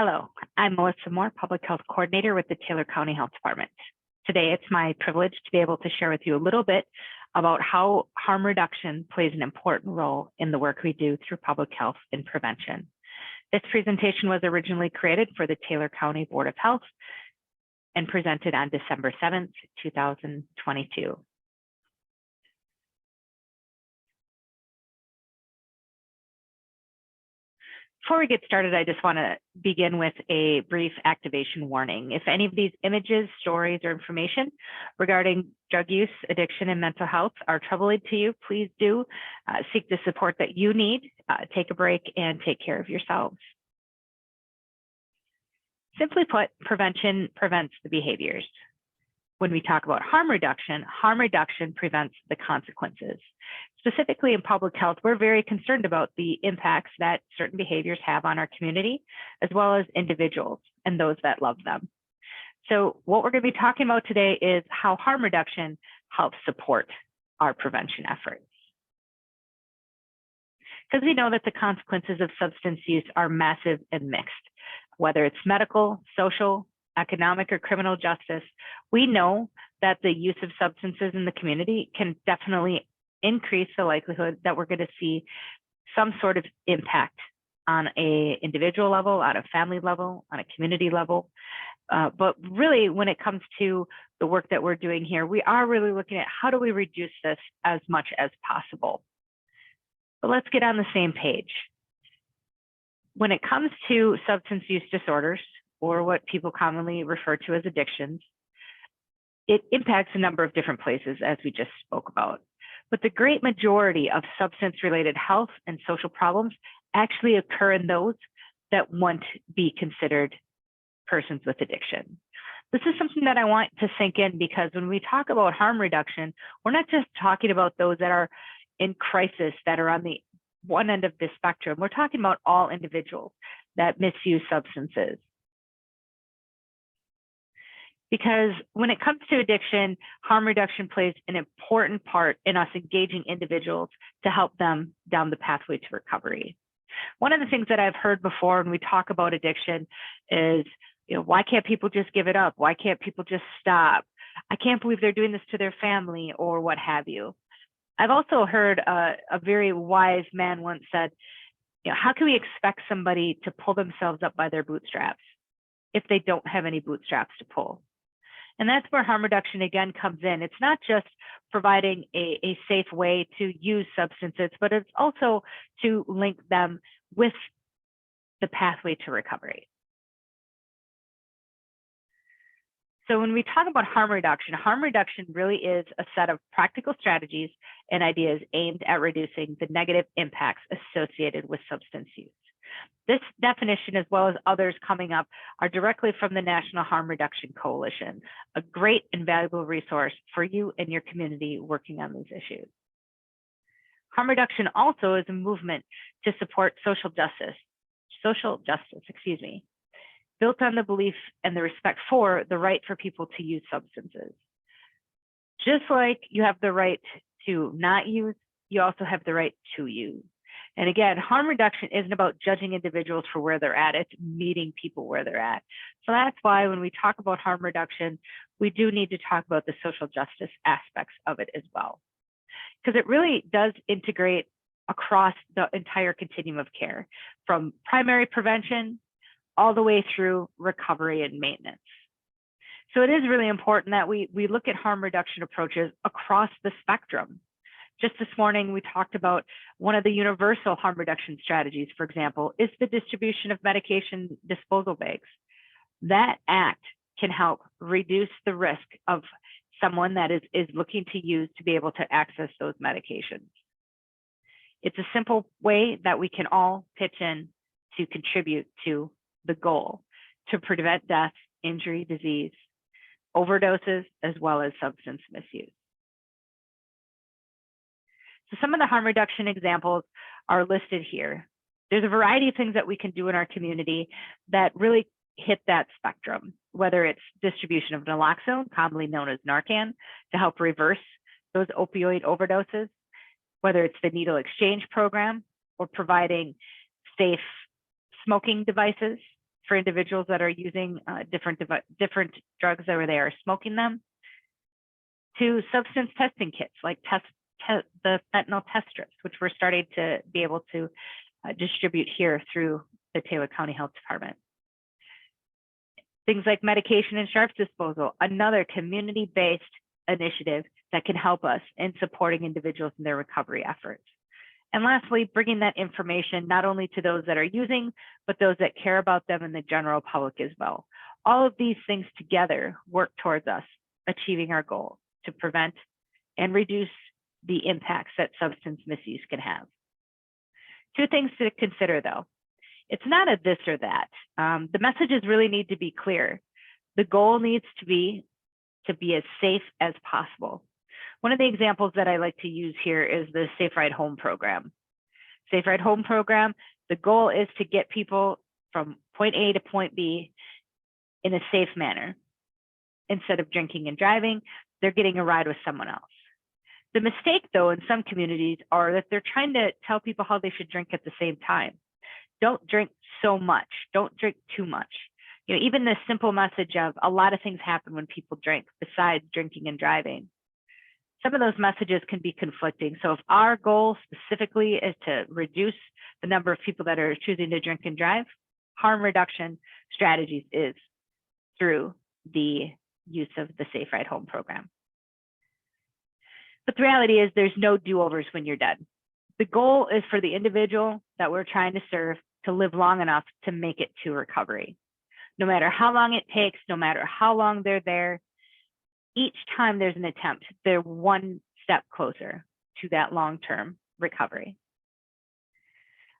Hello, I'm Melissa Moore, Public Health Coordinator with the Taylor County Health Department. Today, it's my privilege to be able to share with you a little bit about how harm reduction plays an important role in the work we do through public health and prevention. This presentation was originally created for the Taylor County Board of Health and presented on December 7th, 2022. Before we get started, I just want to begin with a brief activation warning. If any of these images, stories, or information regarding drug use, addiction, and mental health are troubling to you, please do seek the support that you need, take a break, and take care of yourselves. Simply put, prevention prevents the behaviors. When we talk about harm reduction prevents the consequences. Specifically in public health, we're very concerned about the impacts that certain behaviors have on our community, as well as individuals and those that love them. So what we're going to be talking about today is how harm reduction helps support our prevention efforts. Because we know that the consequences of substance use are massive and mixed, whether it's medical, social, economic, or criminal justice. We know that the use of substances in the community can definitely increase the likelihood that we're going to see some sort of impact on an individual level, on a family level, on a community level. But really, when it comes to the work that we're doing here, we are really looking at how do we reduce this as much as possible. But let's get on the same page. When it comes to substance use disorders, or what people commonly refer to as addictions, it impacts a number of different places, as we just spoke about. But the great majority of substance-related health and social problems actually occur in those that won't be considered persons with addiction. This is something that I want to sink in, because when we talk about harm reduction, we're not just talking about those that are in crisis, that are on the one end of the spectrum. We're talking about all individuals that misuse substances. Because when it comes to addiction, harm reduction plays an important part in us engaging individuals to help them down the pathway to recovery. One of the things that I've heard before when we talk about addiction is, why can't people just give it up? Why can't people just stop? I can't believe they're doing this to their family, or what have you. I've also heard a very wise man once said, how can we expect somebody to pull themselves up by their bootstraps if they don't have any bootstraps to pull? And that's where harm reduction again comes in. It's not just providing a safe way to use substances, but it's also to link them with the pathway to recovery. So when we talk about harm reduction really is a set of practical strategies and ideas aimed at reducing the negative impacts associated with substance use. This definition, as well as others coming up, are directly from the National Harm Reduction Coalition, a great and valuable resource for you and your community working on these issues. Harm reduction also is a movement to support social justice, built on the belief and the respect for the right for people to use substances. Just like you have the right to not use, you also have the right to use. And again, harm reduction isn't about judging individuals for where they're at, it's meeting people where they're at. So that's why when we talk about harm reduction, we do need to talk about the social justice aspects of it as well. Because it really does integrate across the entire continuum of care, from primary prevention all the way through recovery and maintenance. So it is really important that we look at harm reduction approaches across the spectrum. Just this morning, we talked about one of the universal harm reduction strategies, for example, is the distribution of medication disposal bags. That act can help reduce the risk of someone that is looking to use to be able to access those medications. It's a simple way that we can all pitch in to contribute to the goal to prevent death, injury, disease, overdoses, as well as substance misuse. So some of the harm reduction examples are listed here. There's a variety of things that we can do in our community that really hit that spectrum, whether it's distribution of naloxone, commonly known as Narcan, to help reverse those opioid overdoses, whether it's the needle exchange program or providing safe smoking devices for individuals that are using different drugs or they are smoking them, to substance testing kits like the fentanyl test strips, which we're starting to be able to distribute here through the Taylor County Health Department. Things like medication and sharps disposal, another community-based initiative that can help us in supporting individuals in their recovery efforts. And lastly, bringing that information not only to those that are using, but those that care about them and the general public as well. All of these things together work towards us achieving our goal to prevent and reduce the impacts that substance misuse can have. Two things to consider though. It's not a this or that. The messages really need to be clear. The goal needs to be as safe as possible. One of the examples that I like to use here is the Safe Ride Home program. Safe Ride Home program, the goal is to get people from point A to point B in a safe manner. Instead of drinking and driving, they're getting a ride with someone else. The mistake though in some communities are that they're trying to tell people how they should drink at the same time. Don't drink so much, don't drink too much. You know, even the simple message of a lot of things happen when people drink besides drinking and driving. Some of those messages can be conflicting. So if our goal specifically is to reduce the number of people that are choosing to drink and drive, harm reduction strategies is through the use of the Safe Ride Home program. But the reality is there's no do-overs when you're dead. The goal is for the individual that we're trying to serve to live long enough to make it to recovery. No matter how long it takes, no matter how long they're there, each time there's an attempt, they're one step closer to that long-term recovery.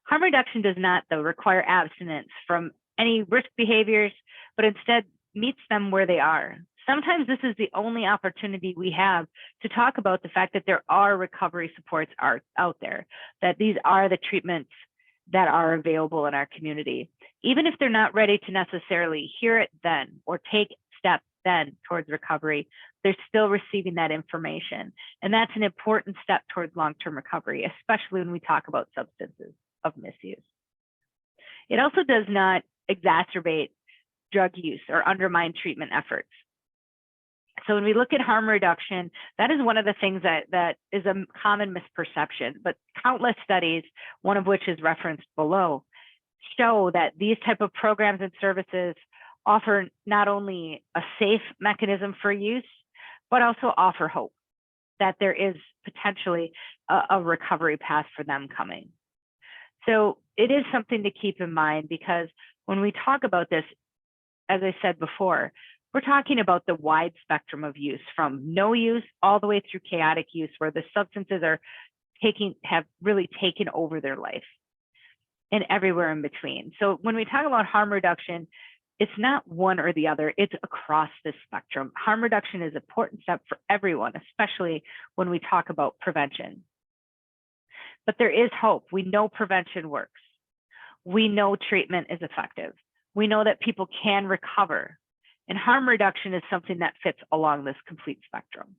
Harm reduction does not, though, require abstinence from any risk behaviors, but instead meets them where they are. Sometimes this is the only opportunity we have to talk about the fact that there are recovery supports out there, that these are the treatments that are available in our community. Even if they're not ready to necessarily hear it then or take steps then towards recovery, they're still receiving that information. And that's an important step towards long-term recovery, especially when we talk about substances of misuse. It also does not exacerbate drug use or undermine treatment efforts. So when we look at harm reduction, that is one of the things that is a common misperception, but countless studies, one of which is referenced below, show that these type of programs and services offer not only a safe mechanism for use, but also offer hope that there is potentially a recovery path for them coming. So it is something to keep in mind, because when we talk about this, as I said before, we're talking about the wide spectrum of use, from no use all the way through chaotic use, where the substances have really taken over their life, and everywhere in between. So when we talk about harm reduction, it's not one or the other, it's across the spectrum. Harm reduction is an important step for everyone, especially when we talk about prevention. But there is hope. We know prevention works. We know treatment is effective. We know that people can recover. And harm reduction is something that fits along this complete spectrum.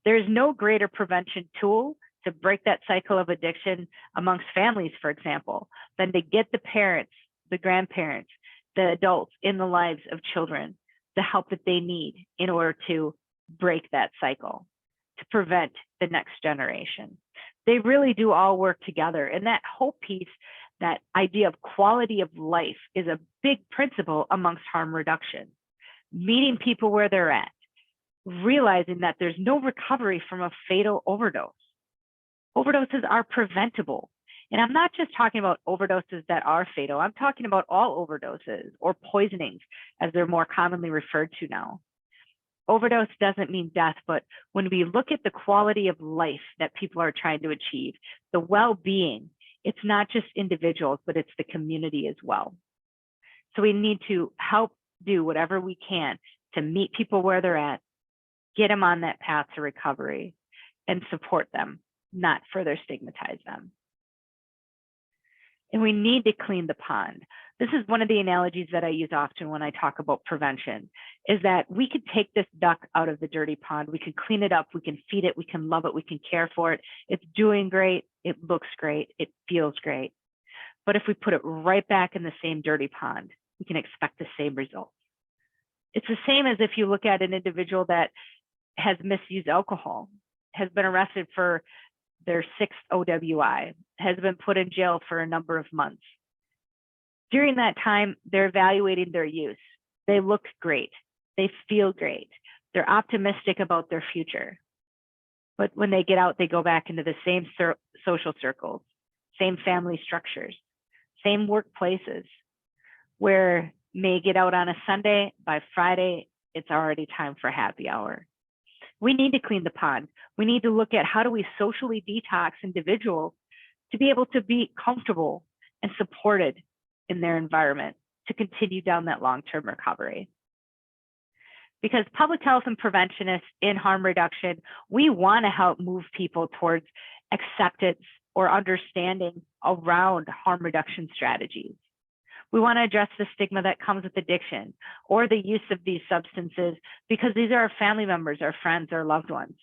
There's no greater prevention tool to break that cycle of addiction amongst families, for example, than to get the parents, the grandparents, the adults in the lives of children the help that they need in order to break that cycle, to prevent the next generation. They really do all work together. And that hope piece, that idea of quality of life, is a big principle amongst harm reduction. Meeting people where they're at, realizing that there's no recovery from a fatal overdose. Overdoses are preventable. And I'm not just talking about overdoses that are fatal. I'm talking about all overdoses, or poisonings, as they're more commonly referred to now. Overdose doesn't mean death, but when we look at the quality of life that people are trying to achieve, the well-being, it's not just individuals, but it's the community as well. So we need to help do whatever we can to meet people where they're at, get them on that path to recovery, and support them, not further stigmatize them. And we need to clean the pond. This is one of the analogies that I use often when I talk about prevention, is that we could take this duck out of the dirty pond, we can clean it up, we can feed it, we can love it, we can care for it. It's doing great, it looks great, it feels great. But if we put it right back in the same dirty pond, we can expect the same results. It's the same as if you look at an individual that has misused alcohol, has been arrested for their 6th OWI, has been put in jail for a number of months. During that time, they're evaluating their use. They look great. They feel great. They're optimistic about their future. But when they get out, they go back into the same social circles, same family structures, same workplaces, where may get out on a Sunday, by Friday, it's already time for happy hour. We need to clean the pond. We need to look at how do we socially detox individuals to be able to be comfortable and supported in their environment to continue down that long-term recovery. Because public health and preventionists in harm reduction, we want to help move people towards acceptance or understanding around harm reduction strategies. We want to address the stigma that comes with addiction or the use of these substances because these are our family members, our friends, our loved ones.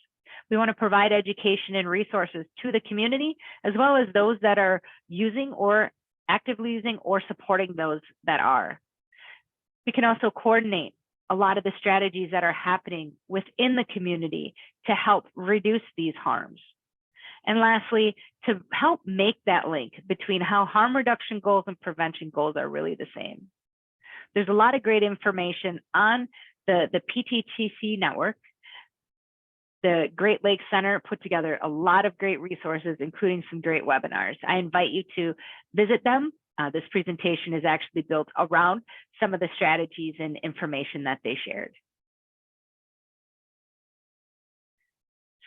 We want to provide education and resources to the community, as well as those that are using or actively using or supporting those that are. We can also coordinate a lot of the strategies that are happening within the community to help reduce these harms. And lastly, to help make that link between how harm reduction goals and prevention goals are really the same. There's a lot of great information on the PTTC network. The Great Lakes Center put together a lot of great resources, including some great webinars. I invite you to visit them. This presentation is actually built around some of the strategies and information that they shared.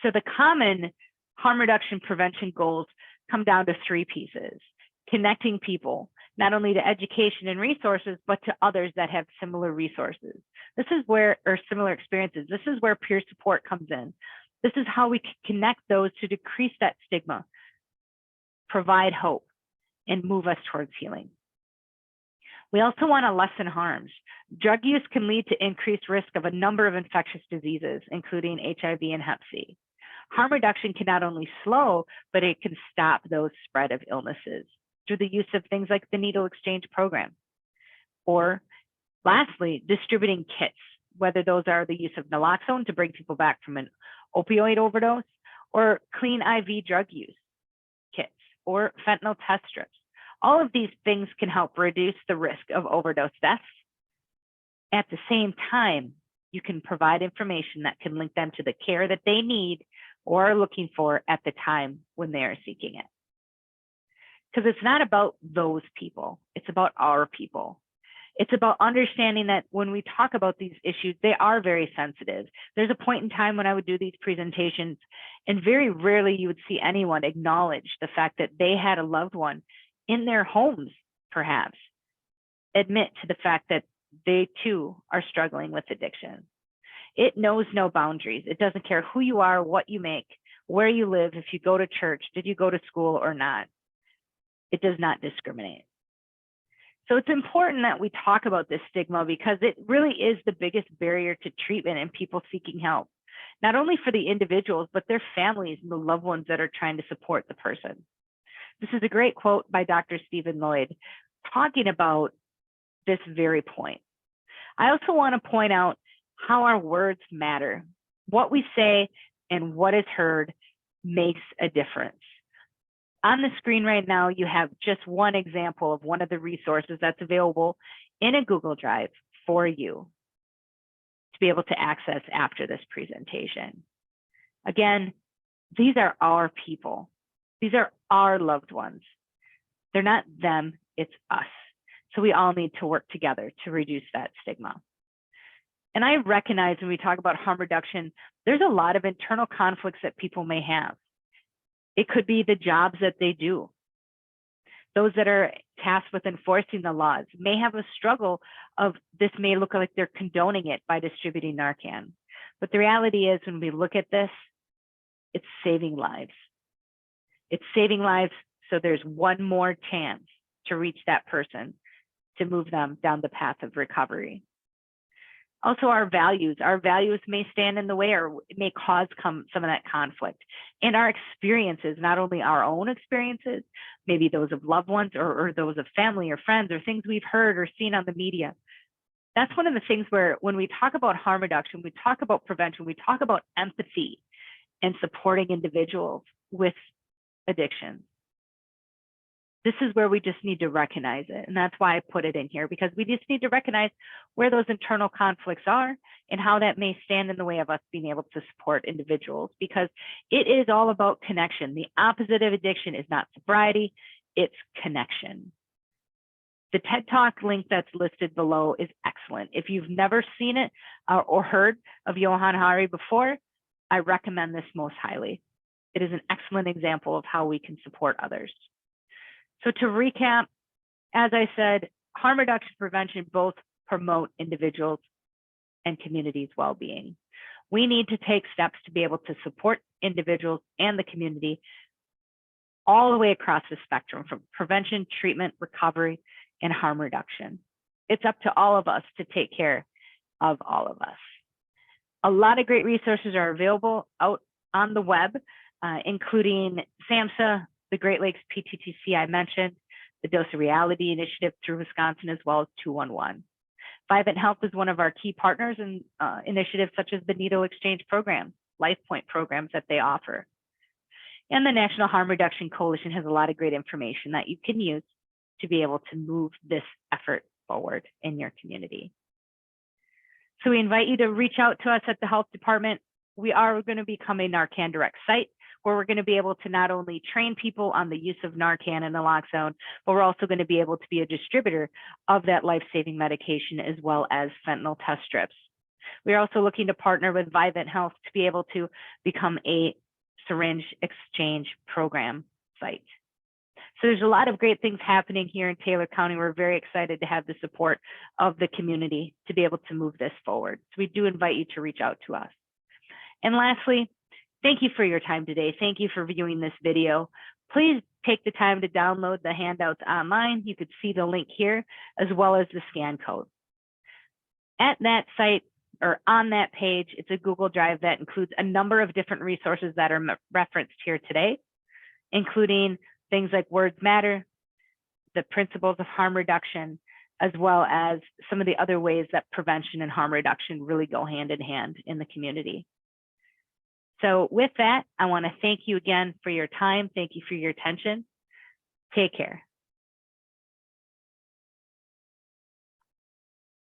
So the common harm reduction prevention goals come down to 3 pieces: connecting people, not only to education and resources, but to others that have similar resources. This is where, or similar experiences, this is where peer support comes in. This is how we can connect those to decrease that stigma, provide hope, and move us towards healing. We also want to lessen harms. Drug use can lead to increased risk of a number of infectious diseases, including HIV and Hep C. Harm reduction can not only slow, but it can stop those spread of illnesses through the use of things like the needle exchange program. Or lastly, distributing kits, whether those are the use of naloxone to bring people back from an opioid overdose, or clean IV drug use kits, or fentanyl test strips. All of these things can help reduce the risk of overdose deaths. At the same time, you can provide information that can link them to the care that they need or are looking for at the time when they are seeking it. Because it's not about those people, it's about our people. It's about understanding that when we talk about these issues, they are very sensitive. There's a point in time when I would do these presentations, and very rarely you would see anyone acknowledge the fact that they had a loved one in their homes, perhaps, admit to the fact that they too are struggling with addiction. It knows no boundaries. It doesn't care who you are, what you make, where you live, if you go to church, did you go to school or not. It does not discriminate. So it's important that we talk about this stigma because it really is the biggest barrier to treatment and people seeking help, not only for the individuals, but their families and the loved ones that are trying to support the person. This is a great quote by Dr. Stephen Lloyd talking about this very point. I also want to point out how our words matter. What we say and what is heard makes a difference. On the screen right now, you have just one example of one of the resources that's available in a Google Drive for you to be able to access after this presentation. Again, these are our people. These are our loved ones. They're not them, it's us. So we all need to work together to reduce that stigma. And I recognize when we talk about harm reduction, there's a lot of internal conflicts that people may have. It could be the jobs that they do. Those that are tasked with enforcing the laws may have a struggle of this may look like they're condoning it by distributing Narcan. But the reality is when we look at this, it's saving lives. It's saving lives so there's one more chance to reach that person to move them down the path of recovery. Also, our values may stand in the way or may cause some of that conflict. And our experiences, not only our own experiences, maybe those of loved ones or those of family or friends or things we've heard or seen on the media. That's one of the things where when we talk about harm reduction, we talk about prevention, we talk about empathy and supporting individuals with addiction. This is where we just need to recognize it. And that's why I put it in here, because we just need to recognize where those internal conflicts are and how that may stand in the way of us being able to support individuals, because it is all about connection. The opposite of addiction is not sobriety, it's connection. The TED Talk link that's listed below is excellent. If you've never seen it or heard of Johann Hari before, I recommend this most highly. It is an excellent example of how we can support others. So to recap, as I said, harm reduction prevention both promote individuals and communities' well-being. We need to take steps to be able to support individuals and the community all the way across the spectrum, from prevention, treatment, recovery, and harm reduction. It's up to all of us to take care of all of us. A lot of great resources are available out on the web, including SAMHSA, the Great Lakes PTTC I mentioned, the Dose of Reality Initiative through Wisconsin, as well as 211. Vivint Health is one of our key partners in initiatives such as the Needle Exchange program, LifePoint programs that they offer. And the National Harm Reduction Coalition has a lot of great information that you can use to be able to move this effort forward in your community. So we invite you to reach out to us at the health department. We are going to become a Narcan Direct site, where we're going to be able to not only train people on the use of Narcan and naloxone, but we're also going to be able to be a distributor of that life-saving medication, as well as fentanyl test strips. We're also looking to partner with Vivint Health to be able to become a syringe exchange program site. So there's a lot of great things happening here in Taylor County. We're very excited to have the support of the community to be able to move this forward. So we do invite you to reach out to us. And lastly, thank you for your time today. Thank you for viewing this video. Please take the time to download the handouts online. You could see the link here, as well as the scan code. At that site, or on that page, it's a Google Drive that includes a number of different resources that are referenced here today, including things like Words Matter, the principles of harm reduction, as well as some of the other ways that prevention and harm reduction really go hand in hand in the community. So with that, I want to thank you again for your time. Thank you for your attention. Take care.